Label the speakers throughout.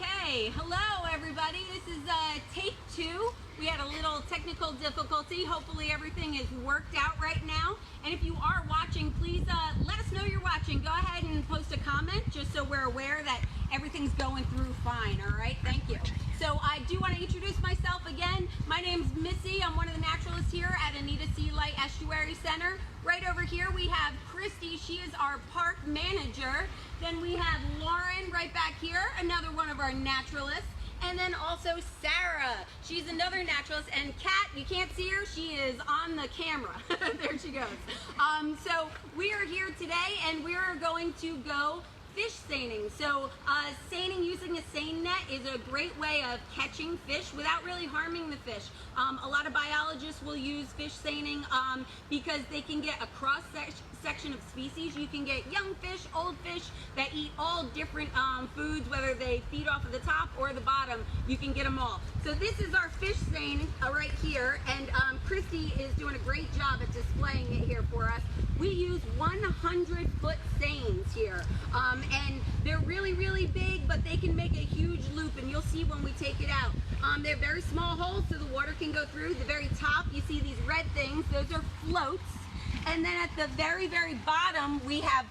Speaker 1: Okay, hello everybody. This is take 2. We had a little technical difficulty. Hopefully everything is worked out right now. And if you are watching, please let us know you're watching. Go ahead and post a comment just so we're aware that everything's going through fine, all right? Thank you. So I do want to introduce myself again. My name's Missy. I'm one of the naturalists here at Anita Sea Light Estuary Center. Right over here we have Christy. She is our park manager. Then we have Lauren right back here, another one of our naturalists. And then also Sarah. She's another naturalist. And Kat, you can't see her, she is on the camera. There she goes. So we are here today and we are going to go fish seining. So seining using a seine net is a great way of catching fish without really harming the fish. A lot of biologists will use fish seining because they can get a cross section of species. You can get young fish, old fish that eat all different foods, whether they feed off of the top or the bottom. You can get them all. So this is our fish seine right here, and Christy is doing a great job at displaying it here for us. We use 100-foot seines here, and they're really, really big, but they can make a huge loop, and you'll see when we take it out. They're very small holes so the water can go through. The very top, you see these red things, those are floats. And then at the very, very bottom, we have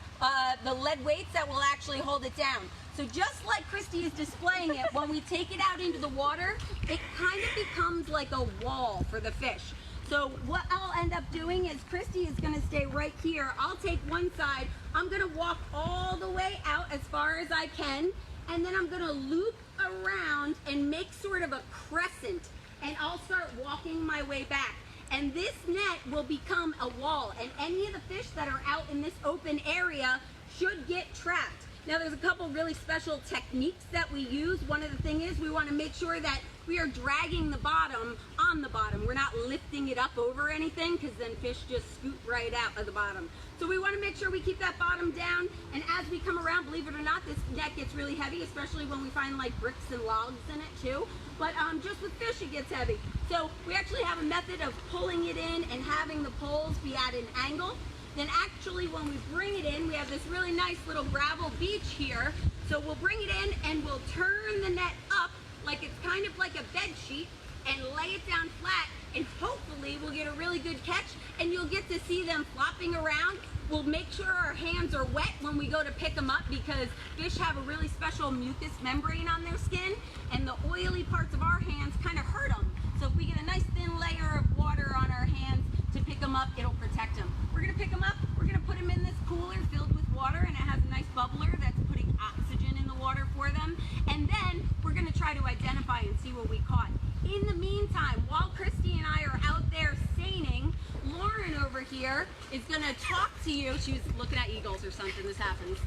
Speaker 1: the lead weights that will actually hold it down. So just like Christy is displaying it, when we take it out into the water, it kind of becomes like a wall for the fish. So what I'll end up doing is Christy is going to stay right here. I'll take one side. I'm going to walk all the way out as far as I can. And then I'm going to loop around and make sort of a crescent. And I'll start walking my way back. And this net will become a wall. And any of the fish that are out in this open area should get trapped. Now there's a couple really special techniques that we use. One of the things is we want to make sure that we are dragging the bottom on the bottom. We're not lifting it up over anything because then fish just scoot right out of the bottom. So we want to make sure we keep that bottom down. And as we come around, believe it or not, this net gets really heavy, especially when we find like bricks and logs in it too. But just with fish, it gets heavy. So we actually have a method of pulling it in and having the poles be at an angle. Then actually when we bring it in, we have this really nice little gravel beach here. So we'll bring it in and we'll turn the net up like it's kind of like a bed sheet and lay it down flat, and hopefully we'll get a really good catch and you'll get to see them flopping around. We'll make sure our hands are wet when we go to pick them up because fish have a really special mucus membrane on their skin, and the oily parts of our hands kind of hurt them. So if we get a nice thin layer of water on our hands to pick them up, it'll protect them. We're going to pick them up, we're going to put them in this cooler filled with water, and it has a nice bubbler that's putting oxygen in the water for them. And then we're going to try to identify and see what we caught. In the meantime, while Christy and I are out there seining, Lauren over here is going to talk to you. She was looking at eagles or something. This happens.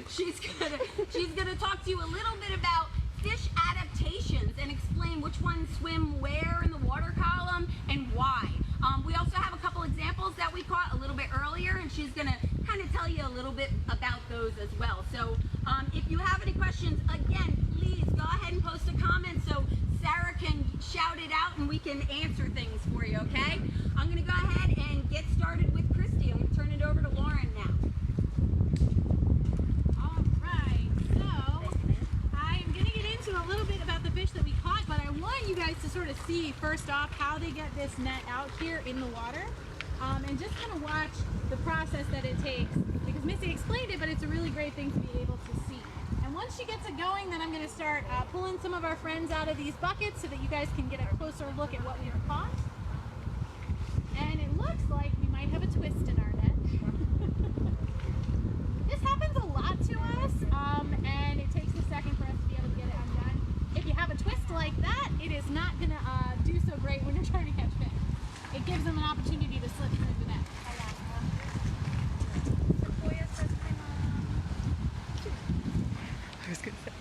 Speaker 1: She's gonna talk to you a little bit about fish adaptations and explain which ones swim where in the water column and why. We also have a couple examples that we caught a little bit earlier, and she's going to kind of tell you a little bit about those as well. So if you have any questions, again, please go ahead and post a comment so Sarah can shout it out and we can answer things for you, okay? I'm going to go ahead and get started with Christy. I'm going to turn it over to Lauren now.
Speaker 2: All right, so I'm going to get into a little bit about the fish that we caught, but I want you guys to sort of see first off how they get this net out here in the water, and just kind of watch the process that it takes, because Missy explained it, but it's a really great thing to be able to see. And once she gets it going, then I'm going to start pulling some of our friends out of these buckets so that you guys can get a closer look at what we've caught. And it looks like we might have a twist in our net. This happens a lot to us, and it takes a second for us to be able to get it undone. If you have a twist like that, it is not going to do so great when you're trying to catch fish. It gives them an opportunity to slip through the net.
Speaker 3: I was going to say.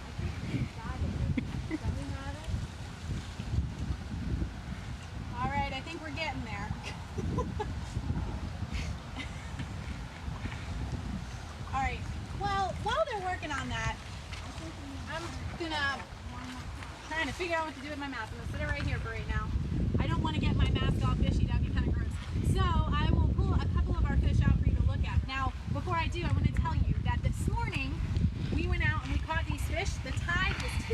Speaker 2: All right, I think we're getting there. All right, well, while they're working on that, I'm trying to figure out what to do with my mask. I'm gonna sit it right here for right now. I don't want to get my mask all fishy, that'd be kind of gross. So I will pull a couple of our fish out for you to look at. Now, before I do, I want to tell you that this morning we went out and we caught these fish. The tide was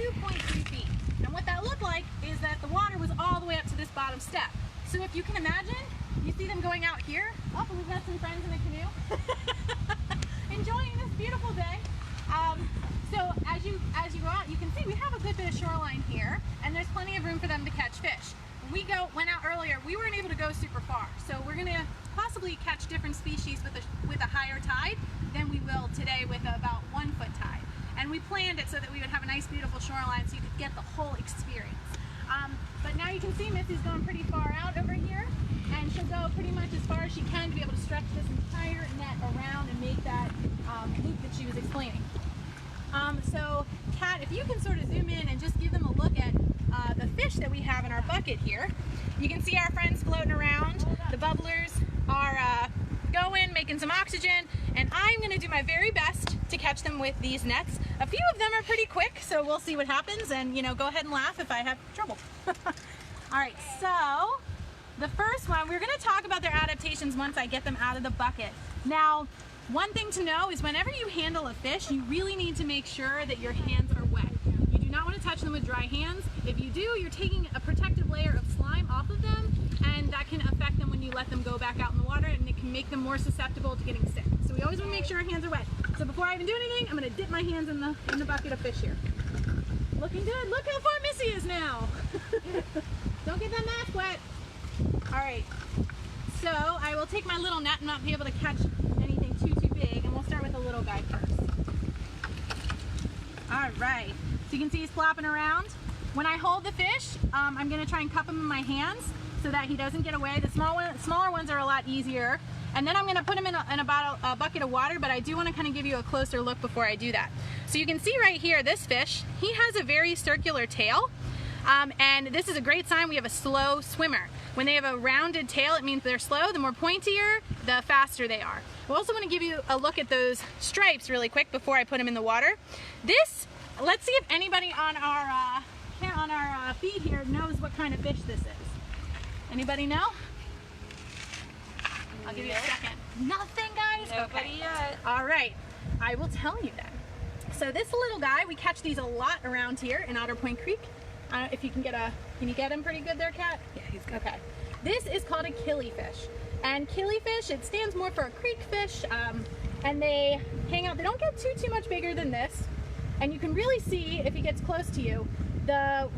Speaker 2: step. So if you can imagine, you see them going out here. Oh, we've got some friends in the canoe. Enjoying this beautiful day. So as you go out, you can see we have a good bit of shoreline here, and there's plenty of room for them to catch fish. When we went out earlier, we weren't able to go super far, so we're going to possibly catch different species with a higher tide than we will today with about 1 foot tide. And we planned it so that we would have a nice, beautiful shoreline so you could get the whole experience. But now you can see Missy's going pretty far out over here, and she'll go pretty much as far as she can to be able to stretch this entire net around and make that loop that she was explaining. So, Kat, if you can sort of zoom in and just give them a look at the fish that we have in our bucket here. You can see our friends floating around. The bubblers are going, making some oxygen, and I'm going to do my very best to catch them with these nets. A few of them are pretty quick, so we'll see what happens, and go ahead and laugh if I have trouble. All right, so the first one, we're going to talk about their adaptations once I get them out of the bucket. Now, one thing to know is whenever you handle a fish, you really need to make sure that your hands are wet. You do not want to touch them with dry hands. If you do, you're taking a protective layer of slime off of them, and that can affect them when you let them go back out in the water, and it can make them more susceptible to getting sick. So we always want to make sure our hands are wet. So before I even do anything, I'm going to dip my hands in the bucket of fish here. Looking good. Look how far Missy is now. Don't get that mask wet. All right. So I will take my little net and not be able to catch anything too big, and we'll start with a little guy first. All right. So you can see he's flopping around. When I hold the fish, I'm going to try and cup him in my hands so that he doesn't get away. The smaller ones are a lot easier. And then I'm going to put him in a bucket of water, but I do want to kind of give you a closer look before I do that. So you can see right here, this fish, he has a very circular tail. And this is a great sign we have a slow swimmer. When they have a rounded tail, it means they're slow. The more pointier, the faster they are. We also want to give you a look at those stripes really quick before I put them in the water. Let's see if anybody on our feed here knows what kind of fish this is. Anybody know? I'll give you a second. Nothing, guys?
Speaker 1: Nobody yet.
Speaker 2: All right, I will tell you then. So this little guy, we catch these a lot around here in Otter Point Creek. I don't know if you can you get him pretty good there, Kat?
Speaker 1: Yeah, he's good.
Speaker 2: Okay. This is called a Killifish. And Killifish, it stands more for a creek fish, and they hang out. They don't get too much bigger than this. And you can really see, if he gets close to you, the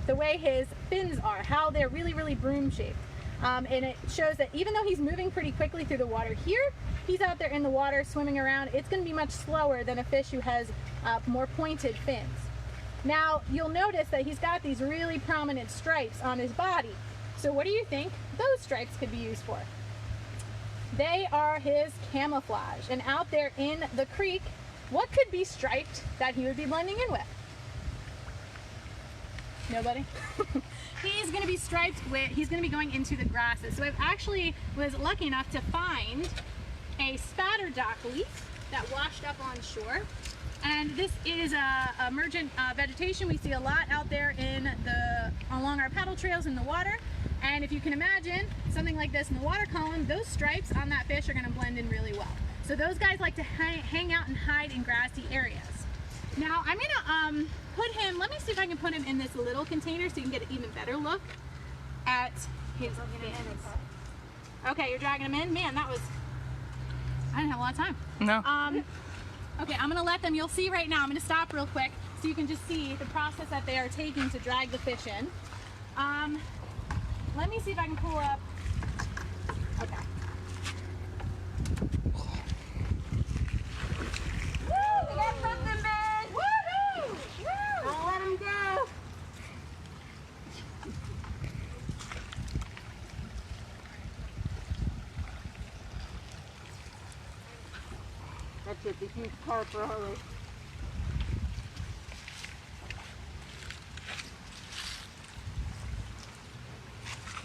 Speaker 2: way his fins are, how they're really broom shaped. And it shows that even though he's moving pretty quickly through the water here, he's out there in the water swimming around. It's going to be much slower than a fish who has more pointed fins. Now, you'll notice that he's got these really prominent stripes on his body. So what do you think those stripes could be used for? They are his camouflage. And out there in the creek, what could be striped that he would be blending in with? Nobody? He's going to be striped with, he's going to be going into the grasses. So I actually was lucky enough to find a spatter dock leaf that washed up on shore. And this is emergent vegetation we see a lot out there along our paddle trails in the water. And if you can imagine something like this in the water column, those stripes on that fish are going to blend in really well. So those guys like to hang out and hide in grassy areas. Now I'm going to put him, let me see if I can put him in this little container so you can get an even better look at his fins. Okay, you're dragging him in? Man, I didn't have a lot of time.
Speaker 3: No.
Speaker 2: Okay, I'm gonna let them, you'll see right now, I'm gonna stop real quick so you can just see the process that they are taking to drag the fish in. Let me see if I can pull up, okay.
Speaker 1: Woo! We got something, man! Woohoo! Woo! Don't let him go! That's it, the huge carp early.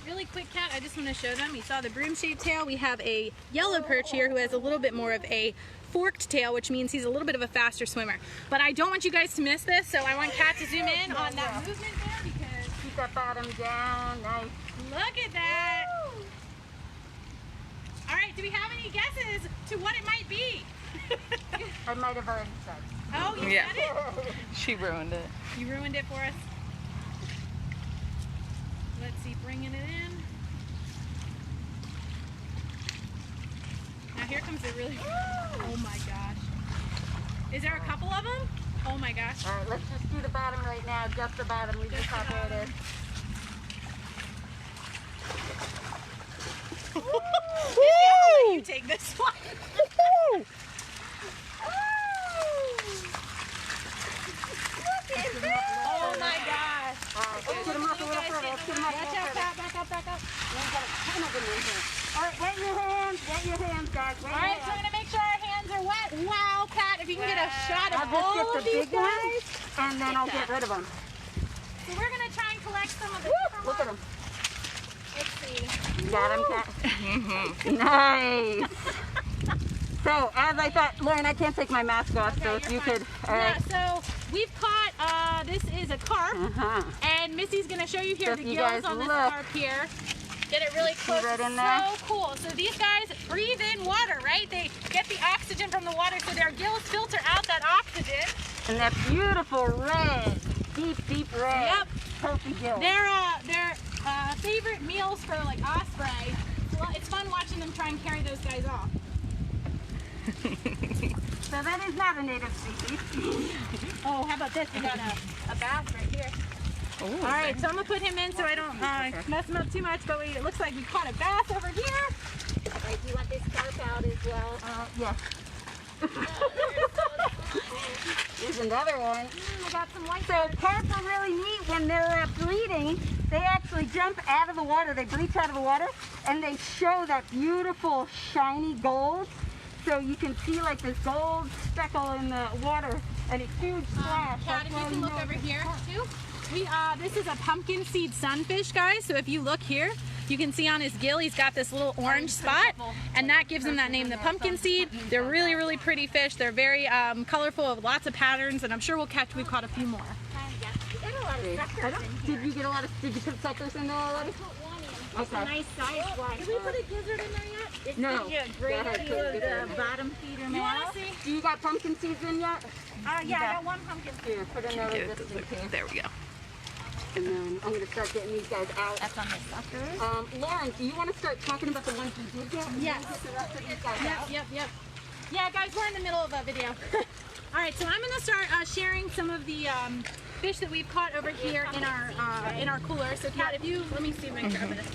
Speaker 2: Really quick, Kat, I just want to show them. You saw the broom-shaped tail. We have a yellow perch here who has a little bit more of a forked tail, which means he's a little bit of a faster swimmer. But I don't want you guys to miss this, so I want Kat to zoom in on that movement there because...
Speaker 1: Keep that bottom down, nice.
Speaker 2: Look at that! Woo! All right, do we have any guesses to what it might be?
Speaker 1: I might have already said.
Speaker 2: Oh, you
Speaker 3: Yeah.
Speaker 2: said it?
Speaker 3: She ruined it.
Speaker 2: You ruined it for us. let's see, bringing it in. Now here comes the really, oh my gosh. Is there a couple of them? Oh my gosh.
Speaker 1: All right, let's just do the bottom right now, just the bottom. We just saw where it is.
Speaker 2: Woo! You take this one. Oh my gosh.
Speaker 1: Let's get them up a little further. Let's get them up a little further.
Speaker 2: Back up.
Speaker 1: All right, wet your hands, guys.
Speaker 2: All right, so I'm going to make sure our hands are wet. Wow, Pat, if you can get a shot of all of these guys.
Speaker 1: And then I'll get rid of them.
Speaker 2: So we're going to try and collect some of the different
Speaker 1: Look at them.
Speaker 2: ones. Let's see.
Speaker 1: You got them, Kat? Nice. So, as I thought, Lauren, I can't take my mask off, so if you could.
Speaker 2: Yeah, so we've caught, this is a carp, and Missy's going to show you here the gills on this carp here. Get it really close.
Speaker 1: Right in there.
Speaker 2: So cool. So these guys breathe in water, right? They get the oxygen from the water, so their gills filter out that oxygen.
Speaker 1: And that beautiful red, deep red.
Speaker 2: Yep.
Speaker 1: Healthy gills.
Speaker 2: They're favorite meals for like osprey. Well, it's fun watching them try and carry those guys off.
Speaker 1: So that is not a native species.
Speaker 2: Oh, how about this? We got a bass right here.
Speaker 3: Ooh,
Speaker 2: all right, so I'm going to put him in so I don't mess him up too much, but it looks like we caught a bass over here.
Speaker 1: All right, do you want this carp out as well? Yes. Here's another one.
Speaker 2: I got some white.
Speaker 1: So carp are really neat when they're breeding. They actually jump out of the water. They breach out of the water, and they show that beautiful shiny gold. So you can see like this gold speckle in the water and a huge splash.
Speaker 2: Kat, if you can look over here too. This is a pumpkin seed sunfish, guys. So if you look here, you can see on his gill he's got this little orange spot, and that gives him that name, the pumpkin seed. They're really pretty fish. They're very colorful with lots of patterns, and I'm sure we've caught a few more.
Speaker 1: Did you get a lot of? Did you put suckers in there already?
Speaker 2: It's a nice size one. Did we put a gizzard in there yet? It's
Speaker 1: No.
Speaker 2: a great the bottom feeder now.
Speaker 1: Do you got pumpkin seeds in yet?
Speaker 2: Yeah, I got one pumpkin seed.
Speaker 1: Here, put another this in here.
Speaker 3: There we go.
Speaker 1: And then I'm going to start getting these guys out.
Speaker 2: That's on the suckers.
Speaker 1: Lauren, do you want to start talking about the ones you did get?
Speaker 2: Yes.
Speaker 1: Get the rest of these guys out?
Speaker 2: Yep. Yeah, guys, we're in the middle of a video. All right, so I'm going to start sharing some of the fish that we've caught over here in our cooler. So, Kat, if you let me see if I can grab this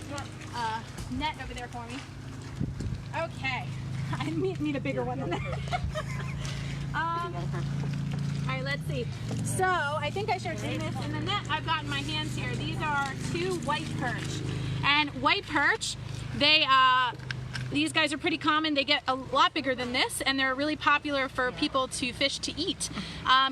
Speaker 2: net over there for me. Okay, I need a bigger one than that. All right, let's see. So I think I showed you this in the net I've got in my hands here. These are 2 white perch, and white perch, these guys are pretty common. They get a lot bigger than this, and they're really popular for people to fish to eat.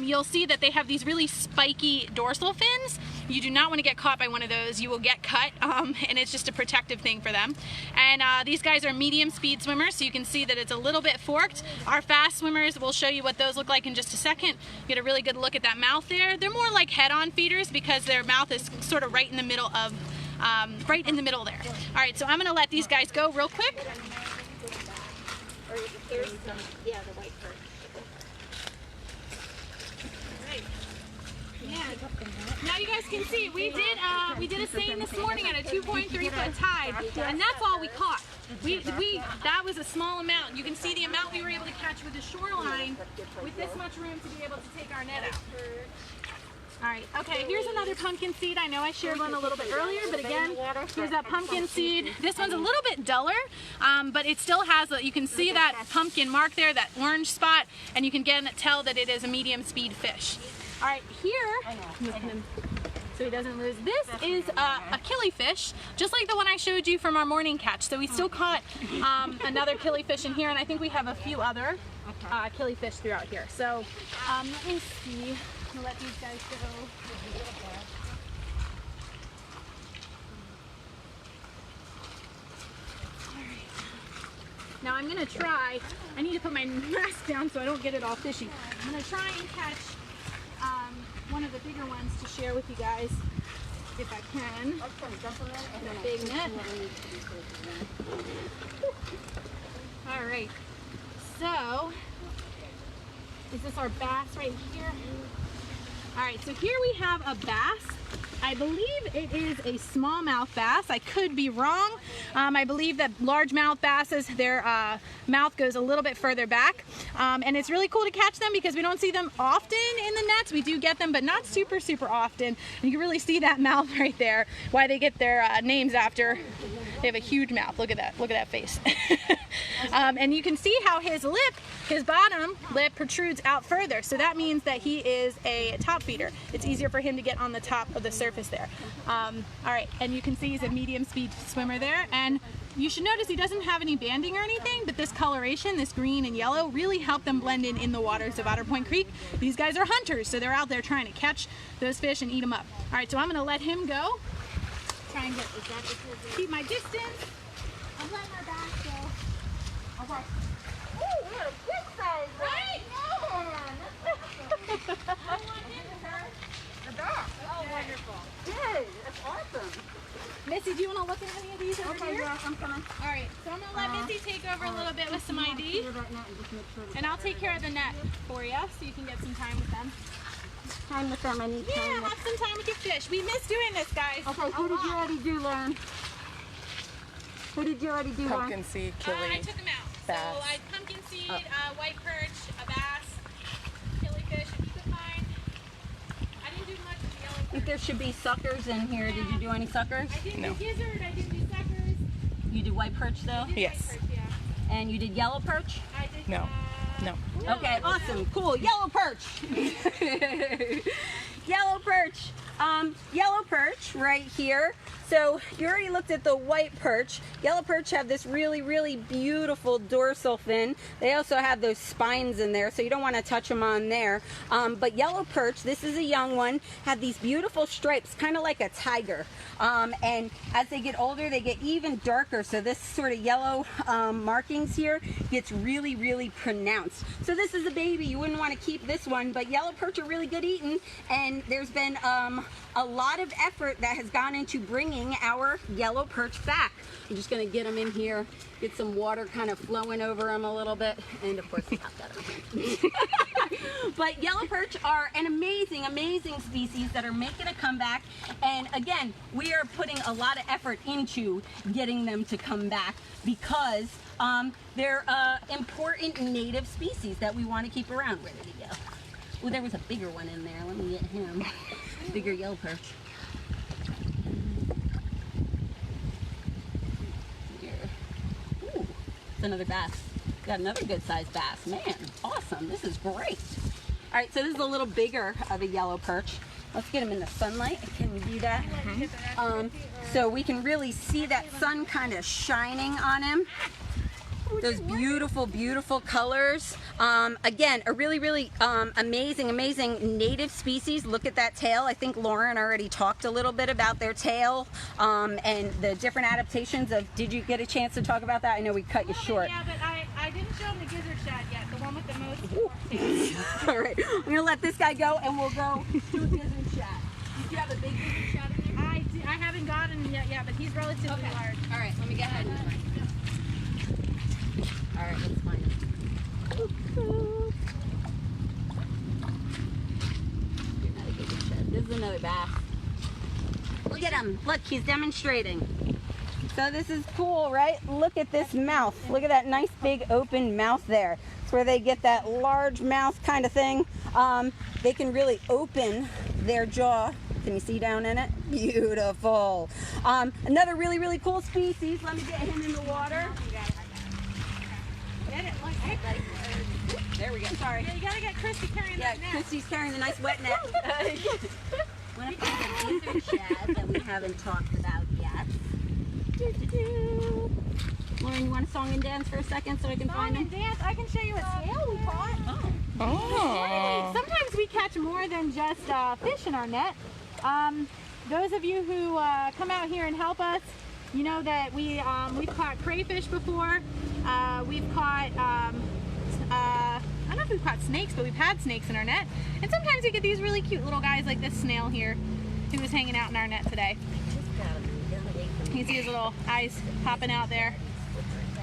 Speaker 2: You'll see that they have these really spiky dorsal fins. You do not want to get caught by one of those. You will get cut, and it's just a protective thing for them. And these guys are medium speed swimmers, so you can see that it's a little bit forked. Our fast swimmers, we'll show you what those look like in just a second. Get a really good look at that mouth there. They're more like head-on feeders because their mouth is sort of right in the middle of right in the middle there. All right, so I'm going to let these guys go real quick.
Speaker 1: Yeah, the white perch.
Speaker 2: Right. Yeah. Now you guys can see we did a seine this morning at a 2.3 foot tide, and that's all we caught. That was a small amount. You can see the amount we were able to catch with the shoreline with this much room to be able to take our net out. All right, okay, here's another pumpkin seed. I know I shared one a little bit earlier, but again, here's that pumpkin seed. This one's a little bit duller, but it still has, you can see that pumpkin mark there, that orange spot, and you can tell that it is a medium speed fish. All right, here, so he doesn't lose. This is a killifish, just like the one I showed you from our morning catch. So we still caught another killifish in here, and I think we have a few other killifish throughout here. So let me see. I'll let these guys go. Alright. Now I'm going to try, I need to put my mask down so I don't get it all fishy. I'm going to try and catch one of the bigger ones to share with you guys if I can. In a big net. Alright. So, is this our bass right here? All right, so here we have a bass. I believe it is a smallmouth bass. I could be wrong. I believe that largemouth basses, their mouth goes a little bit further back. And it's really cool to catch them because we don't see them often in the nets. We do get them, but not super, super often. You can really see that mouth right there, why they get their names after. They have a huge mouth. Look at that. Look at that face. And you can see how his lip, his bottom lip protrudes out further. So that means that he is a top feeder. It's easier for him to get on the top of the surface there. All right, and you can see he's a medium speed swimmer there. And you should notice he doesn't have any banding or anything, but this coloration, this green and yellow, really help them blend in the waters of Otter Point Creek. These guys are hunters, so they're out there trying to catch those fish and eat them up. All right, so I'm gonna let him go. Try and keep my distance. I'm letting her back go. Okay.
Speaker 1: Ooh, what a good size,
Speaker 2: Right?
Speaker 1: I want him to her. The dog. Oh, wonderful. Yay, that's awesome.
Speaker 2: Missy, do you want to look at any of these over
Speaker 1: Okay,
Speaker 2: here?
Speaker 1: yeah, I'm coming.
Speaker 2: All right, so I'm going to let Missy take over a little bit with some ID. And I'll take care of the net for you so you can get some time with them.
Speaker 1: Time with them, I need time.
Speaker 2: Yeah, have some time with your fish. We miss doing this, guys.
Speaker 1: Okay, who did you already do, Lauren? Who did you already do, Lauren?
Speaker 3: Pumpkin seed,
Speaker 2: I
Speaker 3: killie.
Speaker 2: took them out.
Speaker 3: Bass.
Speaker 2: So I pumpkin seed, white perch, a bass, killifish, if you could find. I didn't do much with the yellow
Speaker 1: I think
Speaker 2: perch.
Speaker 1: there should be suckers in here. Did you do any suckers?
Speaker 2: I didn't
Speaker 3: No.
Speaker 2: do gizzard, I didn't do suckers.
Speaker 1: You did white perch though?
Speaker 2: I did
Speaker 3: Yes.
Speaker 2: white perch, yeah.
Speaker 1: And you did yellow perch?
Speaker 2: I did,
Speaker 3: No. No.
Speaker 1: Okay, awesome, cool. Yellow perch. Yellow perch. Yellow perch right here. So you already looked at the white perch. Yellow perch have this really, really beautiful dorsal fin. They also have those spines in there, so you don't want to touch them on there. But yellow perch, this is a young one, have these beautiful stripes, kind of like a tiger. And as they get older, they get even darker. So this sort of yellow markings here gets really, really pronounced. So this is a baby. You wouldn't want to keep this one, but yellow perch are really good eating. And there's been a lot of effort that has gone into bringing our yellow perch back. I'm just going to get them in here, get some water kind of flowing over them a little bit, and of course pop that on. But yellow perch are an amazing, amazing species that are making a comeback, and again, we are putting a lot of effort into getting them to come back because they're important native species that we want to keep around. Where did he go? Well, there was a bigger one in there. Let me get him. Bigger yellow perch. Here. Ooh, it's another bass. Got another good sized bass. Man, awesome. This is great. All right, so this is a little bigger of a yellow perch. Let's get him in the sunlight. Can we do that? So we can really see that sun kind of shining on him. Those beautiful, beautiful colors. Again, a really, really amazing, amazing native species. Look at that tail. I think Lauren already talked a little bit about their tail and the different adaptations of, did you get a chance to talk about that? I know we cut you short.
Speaker 2: Yeah, but I didn't show him the gizzard shad yet, the one with the most tails.
Speaker 1: All right, I'm gonna let this guy go and we'll go to a gizzard shad. Did you have a big gizzard shad in there?
Speaker 2: I haven't gotten him yet, but he's relatively large.
Speaker 1: All right, let me get ahead of you. All right, let's find him. This is another bass. Look at him. Look, he's demonstrating. So this is cool, right? Look at this mouth. Look at that nice big open mouth there. It's where they get that large mouth kind of thing. They can really open their jaw. Can you see down in it? Beautiful. Another really, really cool species. Let me get him in the water. There we go. Sorry.
Speaker 2: Yeah, you gotta get Christy carrying that net.
Speaker 1: Christy's carrying the nice wet net. Want to find the gizzard shad that we haven't talked about yet. Lauren, you want to song and dance for a second so I can find
Speaker 2: Song
Speaker 1: him?
Speaker 2: and dance. I can show you a snail we caught.
Speaker 3: Oh.
Speaker 2: Sometimes we catch more than just fish in our net. Those of you who come out here and help us, you know that we've caught crayfish before. We've caught, I don't know if we've caught snakes, but we've had snakes in our net. And sometimes we get these really cute little guys like this snail here who was hanging out in our net today. You see his little eyes popping out there.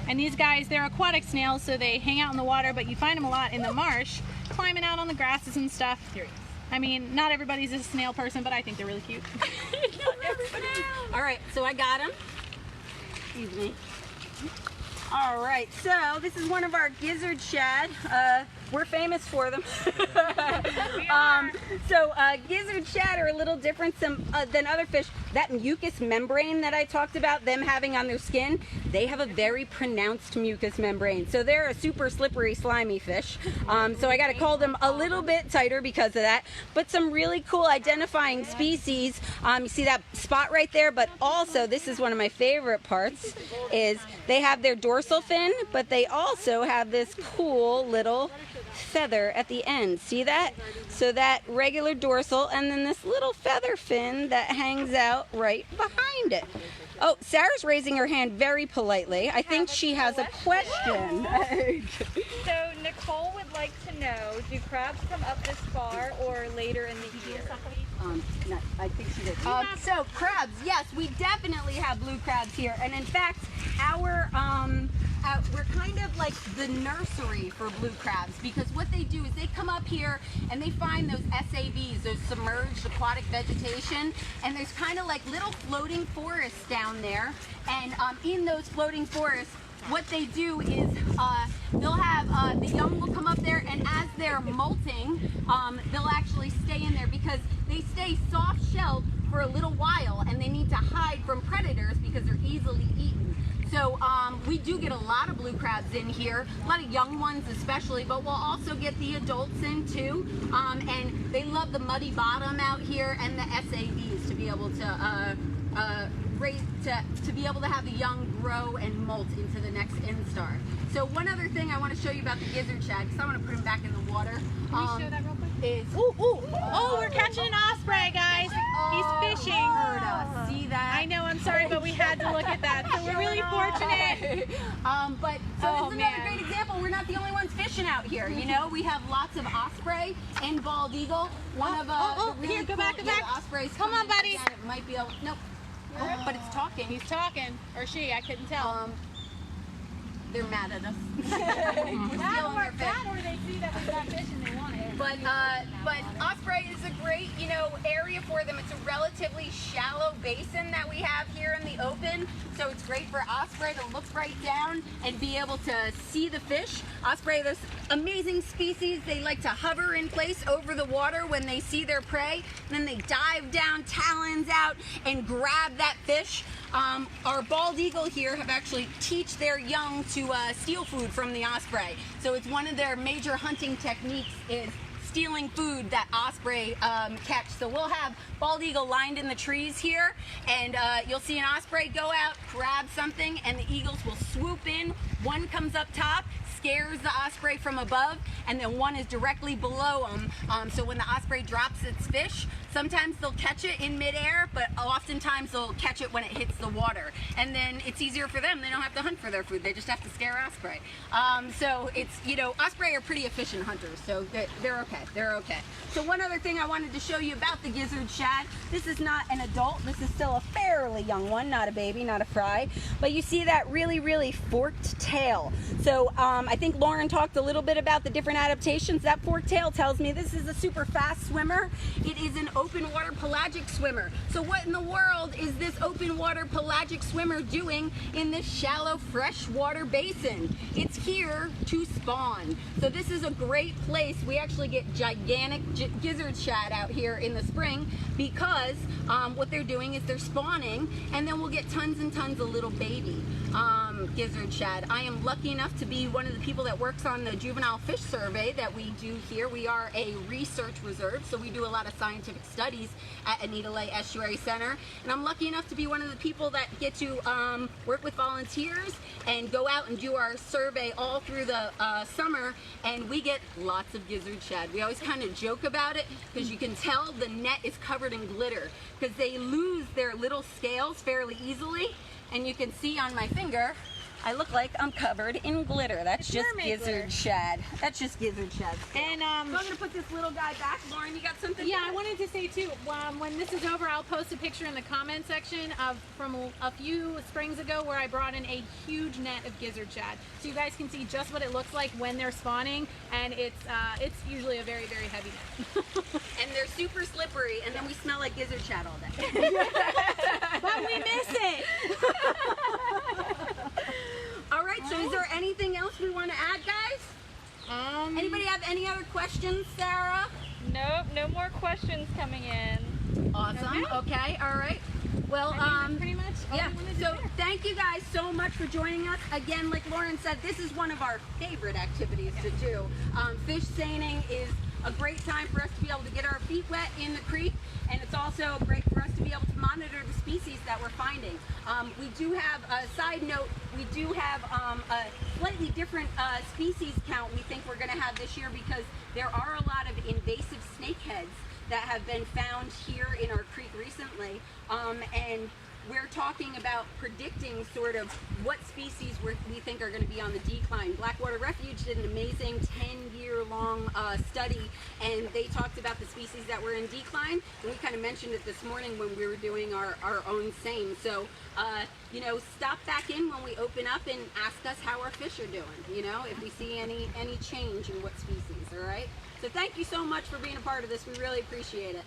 Speaker 2: And these guys, they're aquatic snails, so they hang out in the water, but you find them a lot in the marsh, climbing out on the grasses and stuff. I mean, not everybody's a snail person, but I think they're really cute.
Speaker 1: All right, so I got them. Excuse me. All right, so this is one of our gizzard shad. We're famous for them. Gizzard shad are a little different than other fish. That mucous membrane that I talked about, them having on their skin, they have a very pronounced mucous membrane. So they're a super slippery, slimy fish. So I got to call them a little bit tighter because of that. But some really cool identifying species. You see that spot right there? But also, this is one of my favorite parts, is they have their dorsal fin, but they also have this cool little feather at the end. See that? So that regular dorsal and then this little feather fin that hangs out right behind it. Oh, Sarah's raising her hand very politely. I think she has a question.
Speaker 4: So Nicole would like to know, do crabs come up this far or later in the year?
Speaker 1: No, I think she did. So crabs, yes, we definitely have blue crabs here. And in fact, we're kind of like the nursery for blue crabs, because what they do is they come up here and they find those SAVs, those submerged aquatic vegetation, and there's kind of like little floating forests down there. And in those floating forests, what they do is they'll have the young will come up there, and as they're molting, they'll actually stay in there because they stay soft-shelled for a little while, and they need to hide from predators because they're easily eaten. So we do get a lot of blue crabs in here, a lot of young ones especially, but we'll also get the adults in too. And they love the muddy bottom out here and the SAVs to be able to to be able to have the young grow and molt into the next instar. So one other thing I want to show you about the gizzard shad, because I want to put him back in the water.
Speaker 2: Can we show that real quick?
Speaker 1: Is
Speaker 2: Oh, we're catching an osprey, guys. He's fishing.
Speaker 1: Heard us. See that?
Speaker 2: I know, I'm sorry, but we had to look at that. So we're really fortunate.
Speaker 1: But this is another great example. We're not the only ones fishing out here. You know, we have lots of osprey and bald eagle. One of the really
Speaker 2: here, go
Speaker 1: cool,
Speaker 2: back, go back.
Speaker 1: Ospreys.
Speaker 2: Come on, buddy.
Speaker 1: Again, it might be a nope. But it's talking.
Speaker 2: He's talking, or she, I couldn't tell.
Speaker 1: They're mad at us.
Speaker 2: That or they see that we've got fish and they want it.
Speaker 1: But osprey is a great, area for them. It's a relatively shallow basin that we have here in the open, so it's great for osprey to look right down and be able to see the fish. Osprey, this amazing species, they like to hover in place over the water when they see their prey, and then they dive down, talons out, and grab that fish. Our bald eagle here have actually teach their young to steal food from the osprey. So it's one of their major hunting techniques is stealing food that osprey catch. So we'll have bald eagle lined in the trees here, and you'll see an osprey go out, grab something, and the eagles will swoop in. One comes up top, scares the osprey from above, and then one is directly below them. So when the osprey drops its fish, sometimes they'll catch it in midair, but oftentimes they'll catch it when it hits the water. And then it's easier for them. They don't have to hunt for their food. They just have to scare osprey. So it's, osprey are pretty efficient hunters, so they're okay. They're okay. So one other thing I wanted to show you about the gizzard shad. This is not an adult. This is still a fairly young one, not a baby, not a fry. But you see that really, really forked tail. So I think Lauren talked a little bit about the different adaptations. That forked tail tells me this is a super fast swimmer. It is an open water pelagic swimmer. So what in the world is this open water pelagic swimmer doing in this shallow freshwater basin? It's here to spawn. So this is a great place. We actually get gigantic gizzard shad out here in the spring because what they're doing is they're spawning, and then we'll get tons and tons of little baby gizzard shad. I am lucky enough to be one of the people that works on the juvenile fish survey that we do here. We are a research reserve, so we do a lot of scientific studies at Anita Lay Estuary Center, and I'm lucky enough to be one of the people that get to work with volunteers and go out and do our survey all through the summer, and we get lots of gizzard shad. We always kind of joke about it because you can tell the net is covered in glitter because they lose their little scales fairly easily, and you can see on my finger I look like I'm covered in glitter. That's just gizzard shad. That's just gizzard shad.
Speaker 2: And
Speaker 1: so I'm gonna put this little guy back. Lauren, you got something?
Speaker 2: Yeah, I wanted to say too, when this is over, I'll post a picture in the comment section of from a few springs ago where I brought in a huge net of gizzard shad, so you guys can see just what it looks like when they're spawning, and it's usually a very, very heavy net.
Speaker 1: And they're super slippery, and then we smell like gizzard shad all day.
Speaker 2: But we miss it.
Speaker 1: All right, so is there anything else we want to add, guys? Anybody have any other questions, Sarah?
Speaker 4: Nope, no more questions coming in.
Speaker 1: Awesome. Okay. All right. Well,
Speaker 2: Pretty much all
Speaker 1: yeah.
Speaker 2: we wanted to
Speaker 1: So
Speaker 2: do.
Speaker 1: thank you guys so much for joining us. Again, like Lauren said, this is one of our favorite activities to do. Fish seining is a great time for us to be able to get our feet wet in the creek, and it's also great for us to be able to monitor the species that we're finding. We do have a side note. We do have a slightly different species count we think we're going to have this year because there are a lot of invasive snakeheads that have been found here in our creek recently, and we're talking about predicting sort of what species we think are going to be on the decline. Blackwater Refuge did an amazing 10-year-long study, and they talked about the species that were in decline, and we kind of mentioned it this morning when we were doing our own seine. So, you know, stop back in when we open up and ask us how our fish are doing, you know, if we see any change in what species, all right? So thank you so much for being a part of this. We really appreciate it.